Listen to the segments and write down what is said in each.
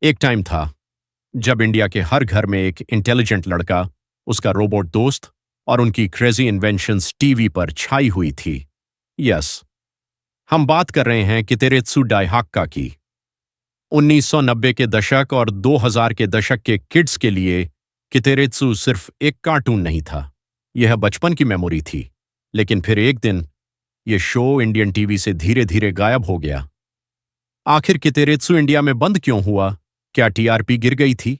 एक टाइम था जब इंडिया के हर घर में एक इंटेलिजेंट लड़का, उसका रोबोट दोस्त और उनकी क्रेजी इन्वेंशंस टीवी पर छाई हुई थी। यस, हम बात कर रहे हैं कितेरेत्सु डाइहाक्का की। 1990 के दशक और 2000 के दशक के किड्स के लिए कितेरेत्सु सिर्फ एक कार्टून नहीं था, यह बचपन की मेमोरी थी। लेकिन फिर एक दिन यह शो इंडियन टीवी से धीरे धीरे गायब हो गया। आखिर कितेरेत्सु इंडिया में बंद क्यों हुआ? क्या टीआरपी गिर गई थी,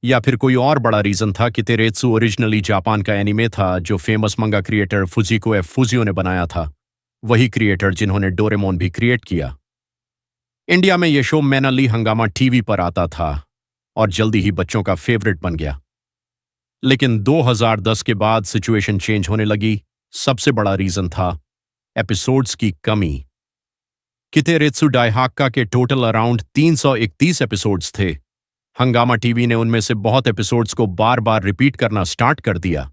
या फिर कोई और बड़ा रीजन था? कितेरेत्सु ओरिजिनली जापान का एनिमे था जो फेमस मंगा क्रिएटर फुजिको एफ फुजियो ने बनाया था, वही क्रिएटर जिन्होंने डोरेमोन भी क्रिएट किया। इंडिया में यह शो मैनली हंगामा टीवी पर आता था और जल्दी ही बच्चों का फेवरेट बन गया। लेकिन 2010 के बाद सिचुएशन चेंज होने लगी। सबसे बड़ा रीजन था एपिसोड्स की कमी। कितेरेत्सु डाइहाक्का के टोटल अराउंड 331 एपिसोड्स थे। हंगामा टीवी ने उनमें से बहुत एपिसोड्स को बार बार रिपीट करना स्टार्ट कर दिया।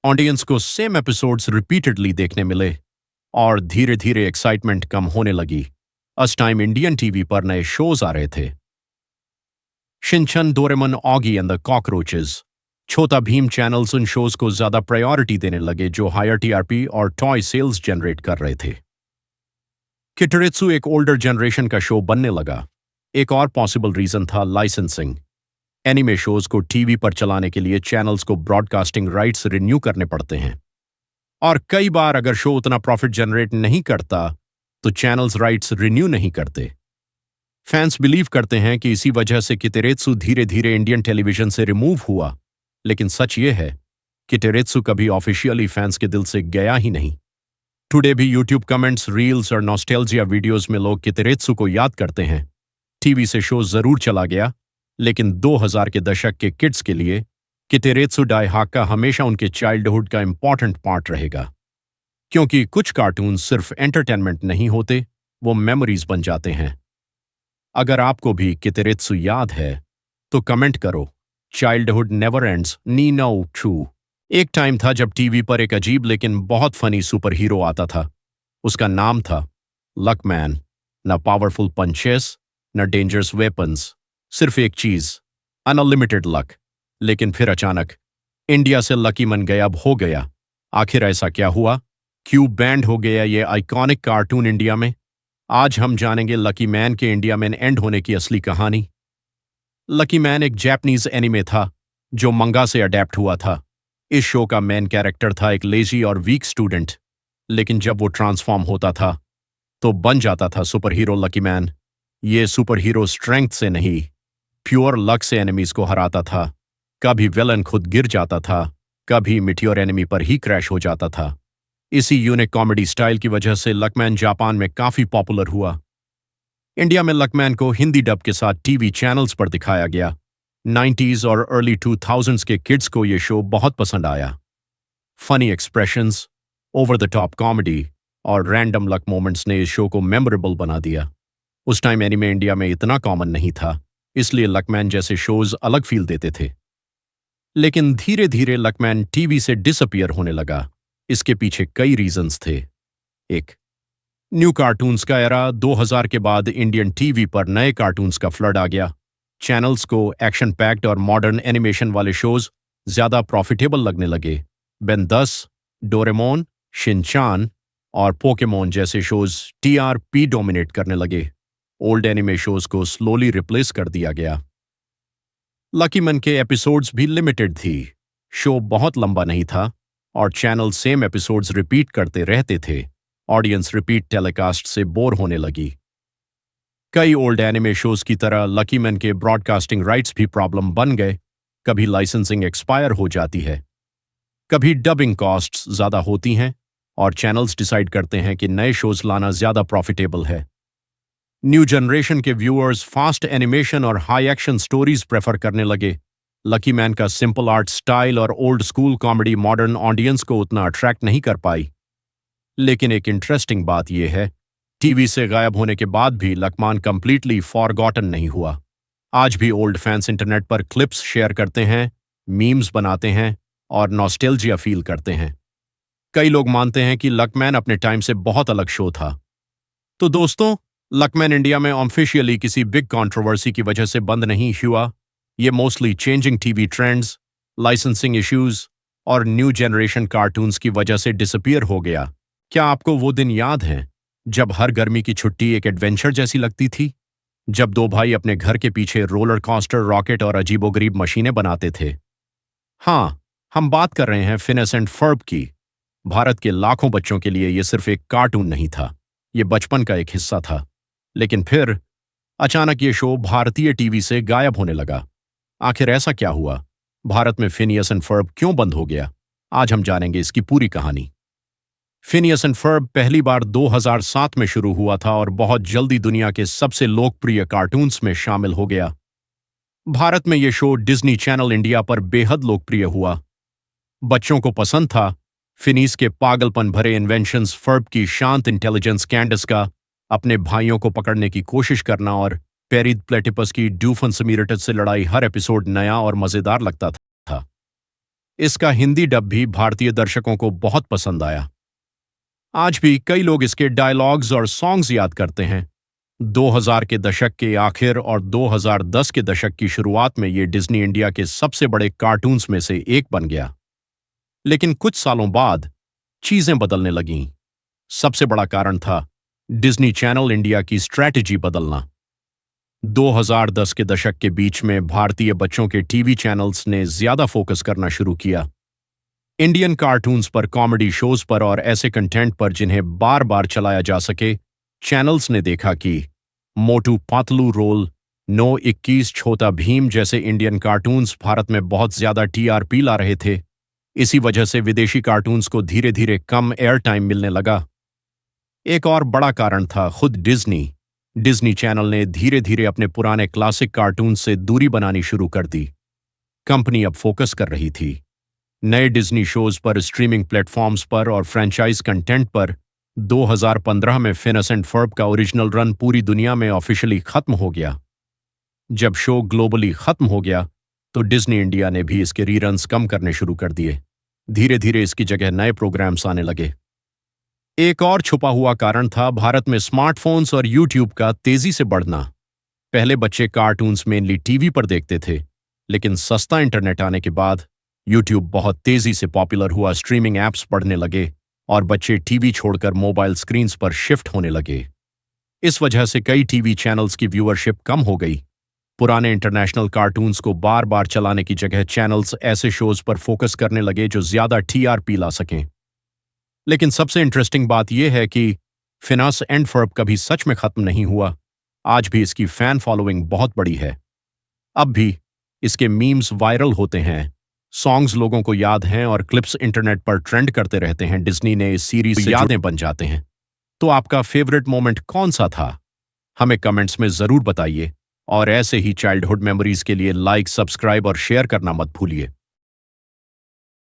ऑडियंस को सेम एपिसोड्स रिपीटेडली देखने मिले और धीरे धीरे एक्साइटमेंट कम होने लगी। उस टाइम इंडियन टीवी पर नए शोज आ रहे थे। Shinchan, Doraemon, Oggy and the cockroaches, छोटा भीम चैनल्स उन शोज को ज्यादा प्रायोरिटी देने लगे जो हायर टीआरपी और टॉय सेल्स जनरेट कर रहे थे। किटेरेत्सु एक ओल्डर जनरेशन का शो बनने लगा। एक और पॉसिबल रीजन था लाइसेंसिंग। एनिमे शोज को टीवी पर चलाने के लिए चैनल्स को ब्रॉडकास्टिंग राइट्स रिन्यू करने पड़ते हैं, और कई बार अगर शो उतना प्रॉफिट जनरेट नहीं करता तो चैनल्स राइट्स रिन्यू नहीं करते। फैंस बिलीव करते हैं कि इसी वजह से कितेरेत्सु धीरे धीरे इंडियन टेलीविजन से रिमूव हुआ। लेकिन सच ये है, किटेरेत्सु कभी ऑफिशियली फैंस के दिल से गया ही नहीं। टुडे भी यूट्यूब कमेंट्स, रील्स और नॉस्टैल्जिया वीडियोस में लोग कितेरेत्सु को याद करते हैं। टीवी से शो जरूर चला गया, लेकिन 2000 के दशक के किड्स के लिए कितेरेत्सु डाइहाक्का हमेशा उनके चाइल्डहुड का इंपॉर्टेंट पार्ट रहेगा। क्योंकि कुछ कार्टून सिर्फ एंटरटेनमेंट नहीं होते, वो मेमोरीज बन जाते हैं। अगर आपको भी कितेरेत्सु याद है तो कमेंट करो। चाइल्डहुड नेवर एंड्स, नी नो ट्रू। एक टाइम था जब टीवी पर एक अजीब लेकिन बहुत फनी सुपर हीरो आता था। उसका नाम था लकमैन। न पावरफुल पंचेस, न डेंजरस वेपन्स, सिर्फ एक चीज, अनलिमिटेड लक। लेकिन फिर अचानक इंडिया से लकी मन गायब हो गया। आखिर ऐसा क्या हुआ? क्यों बैंड हो गया ये आइकॉनिक कार्टून इंडिया में? आज हम जानेंगे लकी मैन के इंडिया में एंड होने की असली कहानी। लकी मैन एक जापानीज एनिमे था जो मंगा से अडेप्ट हुआ था। इस शो का मेन कैरेक्टर था एक लेजी और वीक स्टूडेंट, लेकिन जब वो ट्रांसफॉर्म होता था तो बन जाता था सुपर हीरो लकी मैन। ये सुपर हीरो स्ट्रेंथ से नहीं, प्योर लक से एनिमीज को हराता था। कभी विलन खुद गिर जाता था, कभी मिटियोर एनिमी पर ही क्रैश हो जाता था। इसी यूनिक कॉमेडी स्टाइल की वजह से लकमैन जापान में काफी पॉपुलर हुआ। इंडिया में लकमैन को हिंदी डब के साथ टीवी चैनल्स पर दिखाया गया। 90s और अर्ली 2000s के किड्स को यह शो बहुत पसंद आया। Funny expressions, over the top comedy और रैंडम लक मोमेंट्स ने इस शो को मेमोरेबल बना दिया। उस टाइम एनिमे इंडिया में इतना कॉमन नहीं था, इसलिए लकमैन जैसे शोज अलग फील देते थे। लेकिन धीरे धीरे लकमैन टीवी से डिसअपियर होने लगा। इसके पीछे कई रीजंस थे। एक, न्यू कार्टून्स का एरा। 2000 के बाद इंडियन टीवी पर नए कार्टून्स का फ्लड आ गया। चैनल्स को एक्शन पैक्ड और मॉडर्न एनिमेशन वाले शोज ज्यादा प्रॉफिटेबल लगने लगे। बेन 10, डोरेमोन, शिनचान और पोकेमोन जैसे शोज टीआरपी डोमिनेट करने लगे। ओल्ड एनिमे शोज को स्लोली रिप्लेस कर दिया गया। लकी मैन के एपिसोड्स भी लिमिटेड थी। शो बहुत लंबा नहीं था और चैनल सेम एपिसोड्स रिपीट करते रहते थे। ऑडियंस रिपीट टेलीकास्ट से बोर होने लगी। कई ओल्ड एनिमे शोज की तरह लकी मैन के ब्रॉडकास्टिंग राइट्स भी प्रॉब्लम बन गए। कभी लाइसेंसिंग एक्सपायर हो जाती है, कभी डबिंग कॉस्ट्स ज्यादा होती हैं और चैनल्स डिसाइड करते हैं कि नए शोज लाना ज्यादा प्रॉफिटेबल है। न्यू जनरेशन के व्यूअर्स फास्ट एनिमेशन और हाई एक्शन स्टोरीज प्रेफर करने लगे। लकी मैन का सिंपल आर्ट स्टाइल और old school comedy modern audience को उतना अट्रैक्ट नहीं कर पाई। लेकिन एक इंटरेस्टिंग बात यह है, टीवी से गायब होने के बाद भी लकमैन कंप्लीटली फॉरगॉटन नहीं हुआ। आज भी ओल्ड फैंस इंटरनेट पर क्लिप्स शेयर करते हैं, मीम्स बनाते हैं और नॉस्टैल्जिया फील करते हैं। कई लोग मानते हैं कि लकमैन अपने टाइम से बहुत अलग शो था। तो दोस्तों, लकमैन इंडिया में ऑफिशियली किसी बिग कंट्रोवर्सी की वजह से बंद नहीं हुआ। ये mostly changing TV trends, licensing issues और न्यू जनरेशन कार्टून्स की वजह से डिसअपीयर हो गया। क्या आपको वो दिन याद हैं जब हर गर्मी की छुट्टी एक एडवेंचर जैसी लगती थी? जब दो भाई अपने घर के पीछे रोलर कॉस्टर, रॉकेट और अजीबोगरीब मशीनें बनाते थे। हाँ, हम बात कर रहे हैं फिनेस एंड फर्ब की। भारत के लाखों बच्चों के लिए ये सिर्फ एक कार्टून नहीं था, ये बचपन का एक हिस्सा था। लेकिन फिर अचानक ये शो भारतीय टीवी से गायब होने लगा। आखिर ऐसा क्या हुआ? भारत में फिनियस एंड फर्ब क्यों बंद हो गया? आज हम जानेंगे इसकी पूरी कहानी। फिनियस एंड फर्ब पहली बार 2007 में शुरू हुआ था और बहुत जल्दी दुनिया के सबसे लोकप्रिय कार्टून्स में शामिल हो गया। भारत में यह शो डिज्नी चैनल इंडिया पर बेहद लोकप्रिय हुआ। बच्चों को पसंद था। फिनीस के पागलपन भरे इन्वेंशंस, फर्ब की शांत इंटेलिजेंस, कैंडस का अपने भाइयों को पकड़ने की कोशिश करना और पेरिड प्लेटिपस की डूफनसमीरटस से लड़ाई, हर एपिसोड नया और मजेदार लगता था। इसका हिंदी डब भी भारतीय दर्शकों को बहुत पसंद आया। आज भी कई लोग इसके डायलॉग्स और सॉन्ग्स याद करते हैं। 2000 के दशक के आखिर और 2010 के दशक की शुरुआत में ये डिज्नी इंडिया के सबसे बड़े कार्टून्स में से एक बन गया। लेकिन कुछ सालों बाद चीजें बदलने लगीं। सबसे बड़ा कारण था डिज्नी चैनल इंडिया की स्ट्रैटेजी बदलना। 2010 के दशक के बीच में भारतीय बच्चों के टीवी चैनल्स ने ज्यादा फोकस करना शुरू किया। इंडियन कार्टून्स पर, कॉमेडी शोज पर और ऐसे कंटेंट पर जिन्हें बार बार चलाया जा सके। चैनल्स ने देखा कि मोटू पतलू, रोल नो 21, छोटा भीम जैसे इंडियन कार्टून्स भारत में बहुत ज्यादा टीआरपी ला रहे थे। इसी वजह से विदेशी कार्टून्स को धीरे धीरे कम एयर टाइम मिलने लगा। एक और बड़ा कारण था खुद डिज्नी। डिज्नी चैनल ने धीरे धीरे अपने पुराने क्लासिक कार्टून से दूरी बनानी शुरू कर दी। कंपनी अब फोकस कर रही थी नए डिज्नी शोज पर, स्ट्रीमिंग प्लेटफॉर्म्स पर और फ्रेंचाइज कंटेंट पर। 2015 में फिनिस एंड फर्ब का ओरिजिनल रन पूरी दुनिया में ऑफिशियली खत्म हो गया। जब शो ग्लोबली खत्म हो गया तो डिज्नी इंडिया ने भी इसके रीरन्स कम करने शुरू कर दिए। धीरे धीरे इसकी जगह नए प्रोग्राम्स आने लगे। एक और छुपा हुआ कारण था भारत में स्मार्टफोन्स और यूट्यूब का तेजी से बढ़ना। पहले बच्चे कार्टून्स मेनली टीवी पर देखते थे, लेकिन सस्ता इंटरनेट आने के बाद यूट्यूब बहुत तेजी से पॉपुलर हुआ। स्ट्रीमिंग ऐप्स बढ़ने लगे और बच्चे टीवी छोड़कर मोबाइल स्क्रीन्स पर शिफ्ट होने लगे। इस वजह से कई टीवी चैनल्स की व्यूअरशिप कम हो गई। पुराने इंटरनेशनल कार्टून्स को बार बार चलाने की जगह चैनल्स ऐसे शोज पर फोकस करने लगे जो ज्यादा टीआरपी ला सकें। लेकिन सबसे इंटरेस्टिंग बात यह है कि फिनिस एंड फर्ब कभी सच में खत्म नहीं हुआ। आज भी इसकी फैन फॉलोइंग बहुत बड़ी है। अब भी इसके मीम्स वायरल होते हैं, सॉन्ग्स लोगों को याद हैं और क्लिप्स इंटरनेट पर ट्रेंड करते रहते हैं। डिज्नी ने इस सीरीज से यादें बन जाते हैं। तो आपका फेवरेट मोमेंट कौन सा था? हमें कमेंट्स में जरूर बताइए और ऐसे ही चाइल्डहुड मेमोरीज के लिए लाइक, सब्सक्राइब और शेयर करना मत भूलिए।